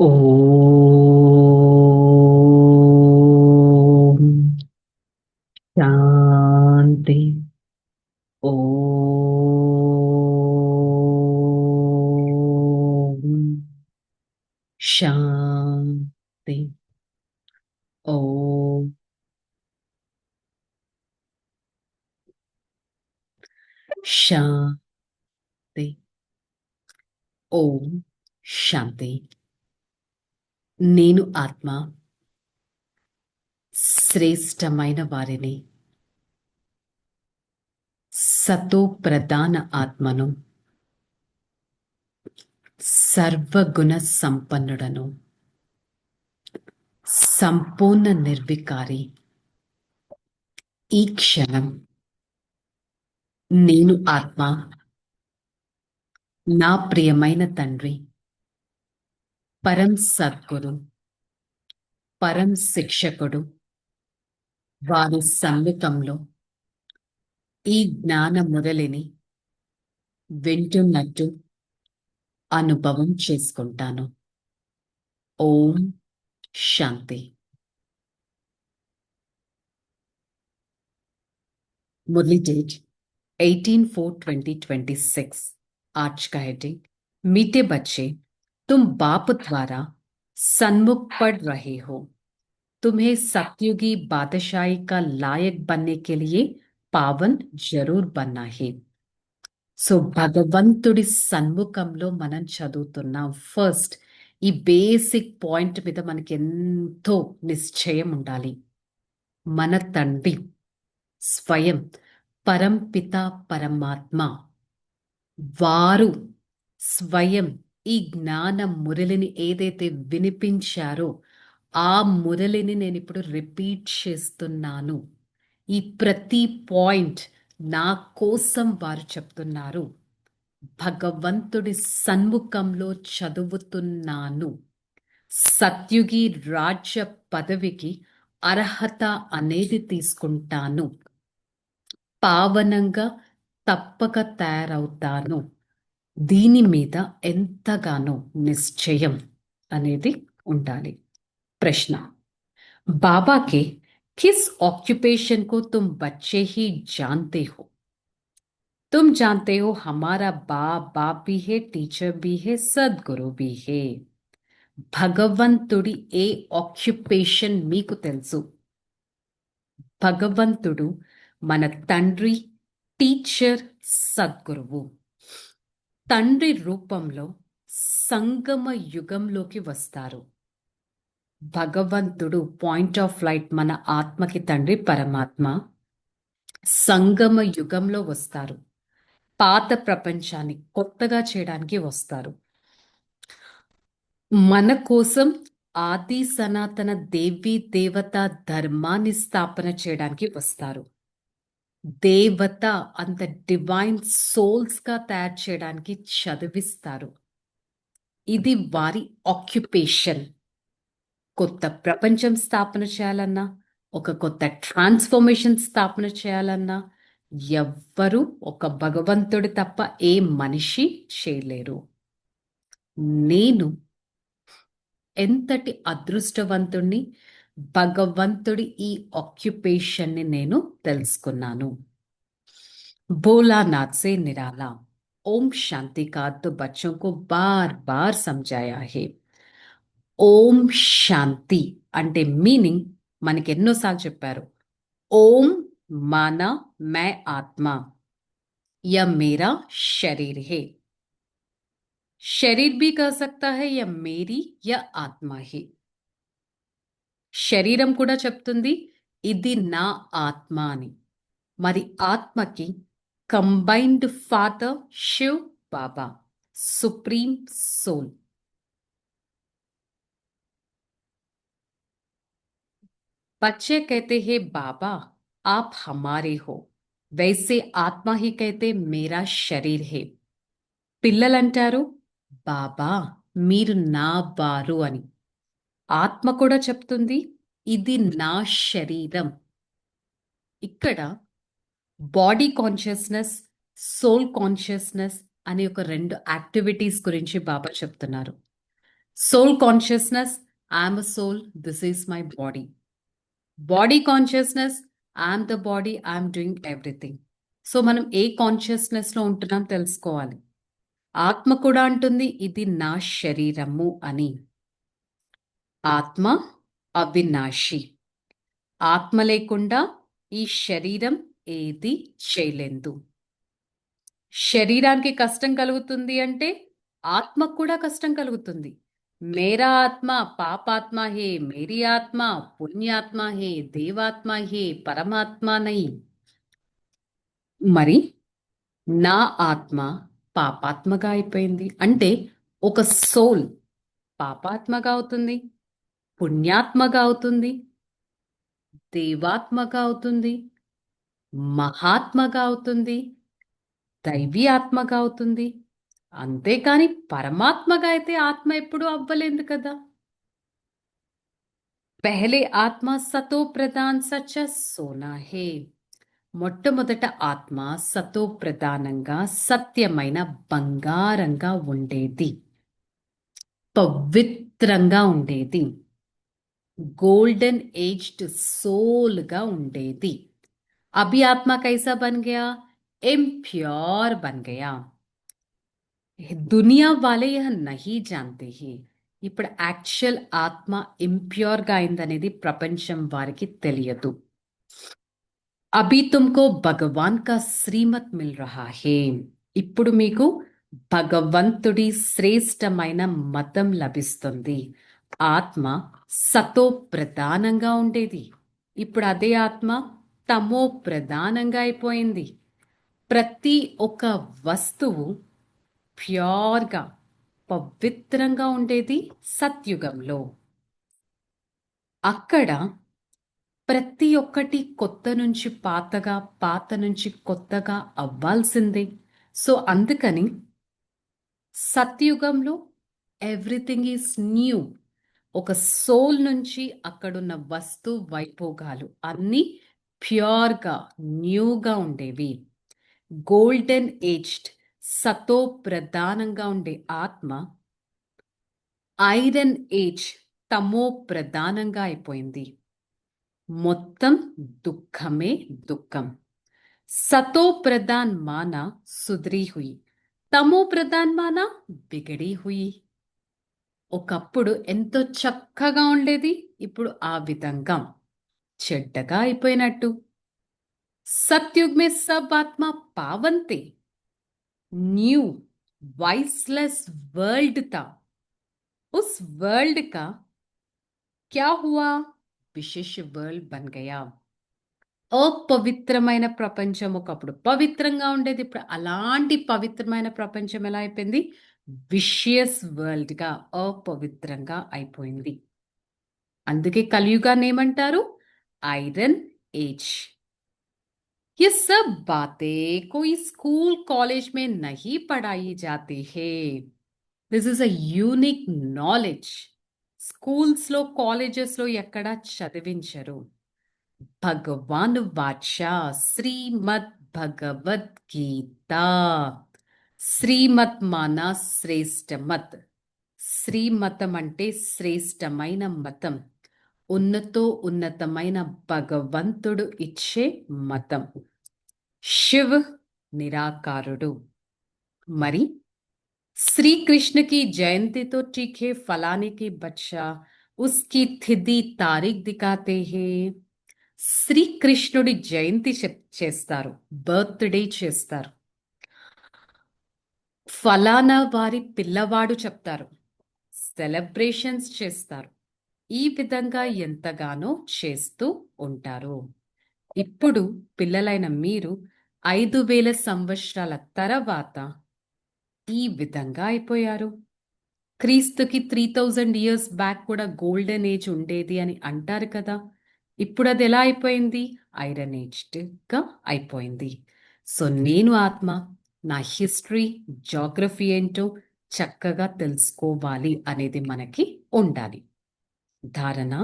ఓం శాంతి. ఓం శాంతి. ఓం శాంతి. ఓం శాంతి. నేను ఆత్మ శ్రేష్టమైన వారిని, సతో ప్రధాన ఆత్మను, సర్వగుణ సంపన్నుడను, సంపూర్ణ నిర్వికారి. ఈ క్షణం నేను ఆత్మ, నా ప్రియమైన తండ్రి, పరం సద్గురు, పరం శిక్షకుడు వారి సన్నికంలో ఈ జ్ఞాన మురళిని వింటున్నట్టు అనుభవం చేసుకుంటాను. ఓం శాంతి. मुरली डेट 18/4/2026। आज का हेडिंग, मीठे बच्चे, तुम बाप द्वारा सन्मुख पढ़ रहे हो। तुम्हें सतयुगी बादशाही का लायक बनने के लिए पावन जरूर बनना है। సో భగవంతుడి సన్ముఖంలో మనం చదువుతున్నాం. ఫస్ట్ ఈ బేసిక్ పాయింట్ మీద మనకి ఎంతో నిశ్చయం ఉండాలి. మన తండ్రి స్వయం పరంపిత పరమాత్మ వారు స్వయం ఈ జ్ఞాన మురళిని ఏదైతే వినిపించారో ఆ మురళిని నేను ఇప్పుడు రిపీట్ చేస్తున్నాను. ఈ ప్రతి పాయింట్ నా కోసం వారు చెప్తున్నారు. భగవంతుడి సన్ముఖంలో చదువుతున్నాను. సత్యుగి రాజ్య పదవికి అర్హత అనేది తీసుకుంటాను. పావనంగా తప్పక తయారవుతాను. దీని మీద ఎంతగానో నిశ్చయం అనేది ఉండాలి. ప్రశ్న, बाबा के किस ऑक्यूपेशन को तुम बच्चे ही जानते हो? तुम जानते हो हमारा बाप भी है, टीचर भी है, सदगुरु भी है. భగవంతుడి ఏ ఆక్యుపేషన్ మీకు తెలుసు? భగవంతుడు మన తండ్రి, టీచర్, సద్గురువు. తండ్రి రూపంలో సంగమ యుగంలోకి వస్తారు. భగవంతుడు పాయింట్ ఆఫ్ లైట్ మన ఆత్మకి తండ్రి పరమాత్మ సంగమ యుగంలో వస్తారు. పాత ప్రపంచాన్ని కొత్తగా చేయడానికి వస్తారు. మన కోసం ఆది సనాతన దేవీ దేవత ధర్మాన్ని స్థాపన చేయడానికి వస్తారు. దేవత అంత డివైన్ సోల్స్ గా తయారు చేయడానికి చదివిస్తారు. ఇది వారి ఆక్యుపేషన్. కొత్త ప్రపంచం స్థాపన చేయాలన్నా, ఒక కొత్త ట్రాన్స్ఫర్మేషన్ స్థాపన చేయాలన్నా ఎవ్వరూ ఒక భగవంతుడి తప్ప ఏ మనిషి చేయలేరు. నేను ఎంతటి అదృష్టవంతుణ్ణి! భగవంతుడి ఈ ఆక్యుపేషన్ని నేను తెలుసుకున్నాను. भोलानाथ से निराला। ओम शांति का तो बच्चों को बार बार समझाया है. ఓం శాంతి అంటే మీనింగ్ మనకి ఎన్నోసార్లు చెప్పారు. ఓం మానా मै आत्मा, या मेरा शरीर है. शरीर भी कह सकता है या मेरी या आत्मा है. శరీరం కూడా చెప్తుంది ఇది నా ఆత్మ అని. మరి ఆత్మకి కంబైన్డ్ ఫాదర్ శివ్ బాబా, సుప్రీం సోల్. बच्चे कहते हैं बाबा आप हमारे हो, वैसे आत्मा ही कहते मेरा शरीर है. పిల్లలంటారు బాబా మీరు నా వారు అని. ఆత్మ కూడా చెప్తుంది ఇది నా శరీరం. ఇక్కడ బాడీ కాన్షియస్నెస్, సోల్ కాన్షియస్నెస్ అనే ఒక రెండు యాక్టివిటీస్ గురించి బాబా చెప్తున్నారు. Soul consciousness, I am a soul, this is my body. Body consciousness, I am the body, I am doing everything. So మనం ఏ కాన్షియస్నెస్ లో ఉంటున్నాం తెలుసుకోవాలి. ఆత్మ కూడా అంటుంది ఇది నా శరీరము అని. ఆత్మ అవినాశి. ఆత్మ లేకుండా ఈ శరీరం ఏది చేయలేదు. శరీరానికి కష్టం కలుగుతుంది అంటే ఆత్మకు కూడా కష్టం కలుగుతుంది. మేరా ఆత్మ పాపాత్మ హే, మేరీ ఆత్మ పుణ్యాత్మ హే, దేవాత్మ హే, పరమాత్మ నై. మరి నా ఆత్మ పాపాత్మగా అయిపోయింది అంటే ఒక సోల్ పాపాత్మగా అవుతుంది, పుణ్యాత్మగా అవుతుంది, దేవాత్మగా అవుతుంది, మహాత్మగా అవుతుంది, దైవీ ఆత్మగా అవుతుంది. అంతేకాని పరమాత్మగా అయితే ఆత్మ ఎప్పుడూ అవ్వలేదు కదా. పెహలే ఆత్మ సతో ప్రధాన్ సచ సోనా హే. మొట్టమొదట ఆత్మ సతో ప్రధానంగా సత్యమైన బంగారంగా ఉండేది, పవిత్రంగా ఉండేది, గోల్డెన్ ఏజ్డ్ సోల్ గా ఉండేది. అభి ఆత్మ కైసా బన్ గయా, ఇంప్యూర్ బన్ గయా. దునియా వాలే యహ నహీ జాన్తే హే. ఇప్పుడు యాక్చువల్ ఆత్మ ఇంప్యూర్గా అయిందనేది ప్రపంచం వారికి తెలియదు. అభి తుమ్కో భగవాన్ కా శ్రీమత్ మిల్ రహా హే. ఇప్పుడు మీకు భగవంతుడి శ్రేష్టమైన మతం లభిస్తుంది. ఆత్మ సతో ప్రధానంగా ఉండేది, ఇప్పుడు అదే ఆత్మ తమో ప్రధానంగా అయిపోయింది. ప్రతి ఒక్క వస్తువు ప్యూర్గా పవిత్రంగా ఉండేది సత్యుగంలో. అక్కడ ప్రతి ఒక్కటి కొత్త నుంచి పాతగా, పాత నుంచి కొత్తగా అవ్వాల్సిందే. సో అందుకని సత్యుగంలో ఎవ్రీథింగ్ ఈజ్ న్యూ. ఒక సోల్ నుంచి అక్కడున్న వస్తు వైభోగాలు అన్నీ ప్యూర్గా న్యూగా ఉండేవి. గోల్డెన్ ఏజ్డ్ సతో ప్రధానంగా ఉండే ఆత్మ ఐరన్ ఏజ్ తమో ప్రధానంగా అయిపోయింది. మొత్తం దుఃఖమే దుఃఖం. సతో ప్రధాన్ మానా సుధరీ హుయి, తమో ప్రధాన్ మానా బిగడి హుయి. ఒకప్పుడు ఎంతో చక్కగా ఉండేది, ఇప్పుడు ఆ విధంగా చెడ్డగా అయిపోయినట్టు. సత్యుగ్ మే సబ్ ఆత్మ పావంతే. न्यू वाइसलेस वर्ल्ड था, उस वर्ल्ड का क्या हुआ, విశేష వరల్డ్ బన్ గయా. అపవిత్రమైన ప్రపంచం ఒకప్పుడు పవిత్రంగా ఉండేది, ఇప్పుడు అలాంటి పవిత్రమైన ప్రపంచం ఎలా అయిపోయింది, విషియస్ వరల్డ్ గా అపవిత్రంగా అయిపోయింది. అందుకే కలియుగాన్ని ఏమంటారు, ఐరన్ ఏజ్. ये सब बातें कोई स्कूल कॉलेज में नहीं पढ़ाई जाती है. This is a unique knowledge. స్కూల్స్లో కాలేజెస్లో ఎక్కడా చదివించరు. భగవాన్ వాచ శ్రీమద్ భగవద్గీత. శ్రీమత్ మానా శ్రేష్ఠ మత్. శ్రీమతం అంటే శ్రేష్టమైన మతం, ఉన్నతో ఉన్నతమైన భగవంతుడు ఇచ్చే మతం. శివ్ నిరాకారుడు. మరి శ్రీకృష్ణ की जयंती तो ठीक है, फलाने की बच्चा उसकी తిథి తారీఖ్ దిఖాతే హే. శ్రీకృష్ణుడి జయంతి చేస్తారు, బర్త్డే చేస్తారు, ఫలానా వారి పిల్లవాడు చెప్తారు, సెలబ్రేషన్స్ చేస్తారు. ఈ విధంగా ఎంతగానో చేస్తూ ఉంటారు. ఇప్పుడు పిల్లలైన మీరు 5000 సంవత్సరాల తర్వాత ఈ విధంగా అయిపోయారు. క్రీస్తుకి 3000 ఇయర్స్ బ్యాక్ కూడా గోల్డెన్ ఏజ్ ఉండేది అని అంటారు కదా. ఇప్పుడు అది ఎలా అయిపోయింది, ఐరన్ ఏజ్డ్గా అయిపోయింది. సో నేను ఆత్మ, నా హిస్టరీ జాగ్రఫీ ఏంటో చక్కగా తెలుసుకోవాలి అనేది మనకి ఉండాలి. धारणा,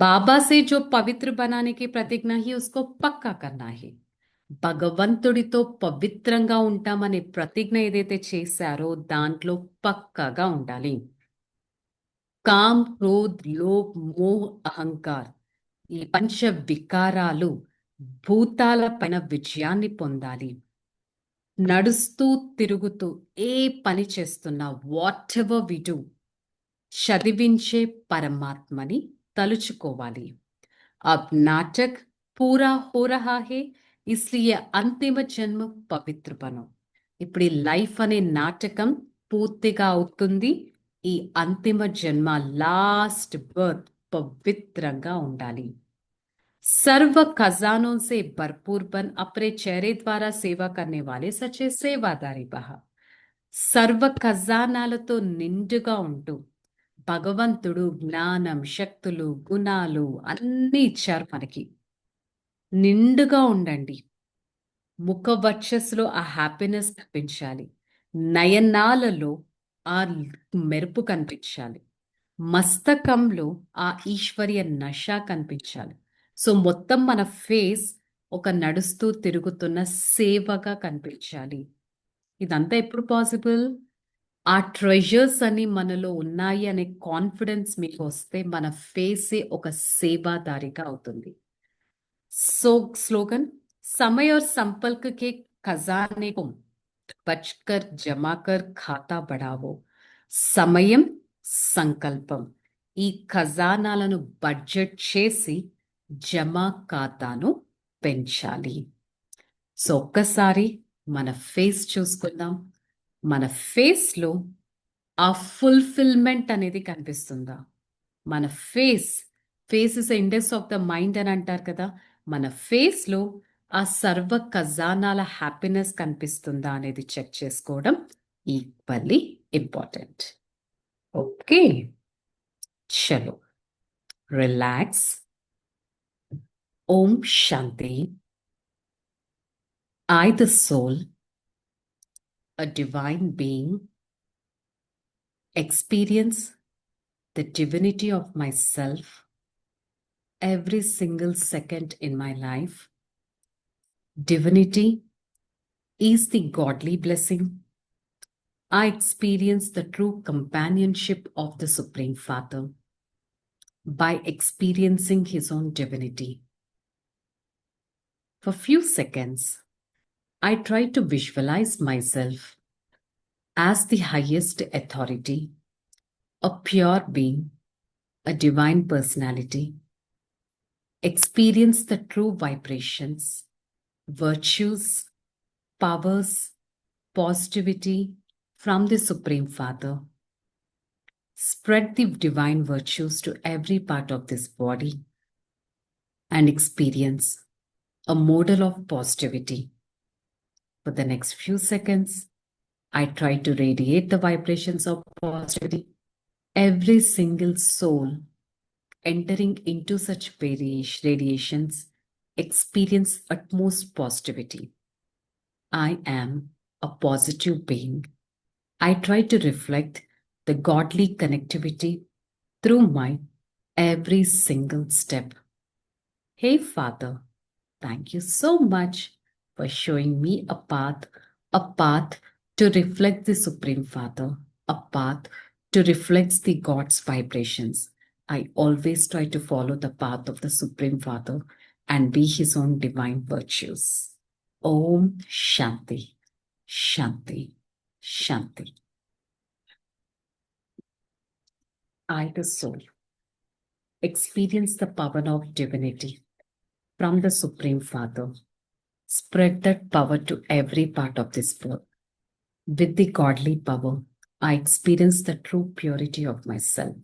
बाबा से जो पवित्र बनाने की प्रतिज्ञा ही उसको पक्का करना है. భగవంతుడితో పవిత్రంగా ఉంటామనే ప్రతిజ్ఞ ఏదైతే చేశారో దాంట్లో పక్కాగా ఉండాలి. కామ్, క్రోధ్, లోభ్, మోహ్, అహంకార్, ఈ పంచ వికారాలు భూతాల పైన విజయాన్ని పొందాలి. నడుస్తూ తిరుగుతూ ఏ పని చేస్తున్నా, వాట్ ఎవర్ వి డూ, చదివించే పరమాత్మని తలుచుకోవాలి. अब नाटक पूरा हो रहा है, इसलिए అంతిమ జన్మ పవిత్ర బనో. ఇప్పుడు ఈ లైఫ్ అనే నాటకం పూర్తిగా అవుతుంది. ఈ అంతిమ జన్మ, లాస్ట్ బర్త్, పవిత్రంగా ఉండాలి. सर्व खजानों से भरपूर बन अपने चेहरे द्वारा सेवा करने वाले सच्चे सेवादारी बहा. సర్వ ఖజానాలతో నిండుగా ఉంటూ భగవంతుడు జ్ఞానం, శక్తులు, గుణాలు అన్నీ ఇచ్చారు మనకి. నిండుగా ఉండండి. ముఖ వర్చస్సులో ఆ హ్యాపీనెస్ కనిపించాలి. నయనాలలో ఆ మెరుపు కనిపించాలి. మస్తకంలో ఆ ఈశ్వర్య నష కనిపించాలి. సో మొత్తం మన ఫేస్ ఒక నడుస్తూ తిరుగుతున్న సేవగా కనిపించాలి. ఇదంతా ఎప్పుడు పాసిబుల్? ఆ ట్రెజర్స్ అని మనలో ఉన్నాయి అనే కాన్ఫిడెన్స్ మీకు వస్తే మన ఫేసే ఒక సేవాదారిగా అవుతుంది. సో స్లోగన్, समय और संपर्क के खजाने को बचकर जमा कर खाता बढ़ावो. సమయం, సంకల్పం ఈ ఖజానాలను బడ్జెట్ చేసి జమా ఖాతాను పెంచాలి. సో ఒక్కసారి మన ఫేస్ చూసుకుందాం. మన ఫేస్లో ఆ ఫుల్ఫిల్మెంట్ అనేది కనిపిస్తుందా? మన face is index of the mind అని అంటారు కదా. మన ఫేస్లో ఆ సర్వ ఖజానాల హ్యాపీనెస్ కనిపిస్తుందా అనేది చెక్ చేసుకోవడం ఈక్వల్లీ ఇంపార్టెంట్. ఓకే, చలో relax. Om Shanti. I, the soul, a divine being, experience the divinity of myself every single second in my life. Divinity is the godly blessing. I experience the true companionship of the Supreme Father by experiencing His own divinity. For few seconds, I try to visualize myself as the highest authority, a pure being, a divine personality. Experience the true vibrations, virtues, powers, positivity from the Supreme Father. Spread the divine virtues to every part of this body and experience a model of positivity. For the next few seconds, I try to radiate the vibrations of positivity. Every single soul entering into such radiations experience utmost positivity. I am a positive being. I try to reflect the godly connectivity through my every single step. Hey Father, thank you so much for showing me a path to reflect the Supreme Father, a path to reflect the God's vibrations. I always try to follow the path of the Supreme Father and be His own divine virtues. Om Shanti, Shanti, Shanti. I, the soul, experience the power of divinity from the Supreme Father. Spread that power to every part of this world. With the godly power, I experience the true purity of myself.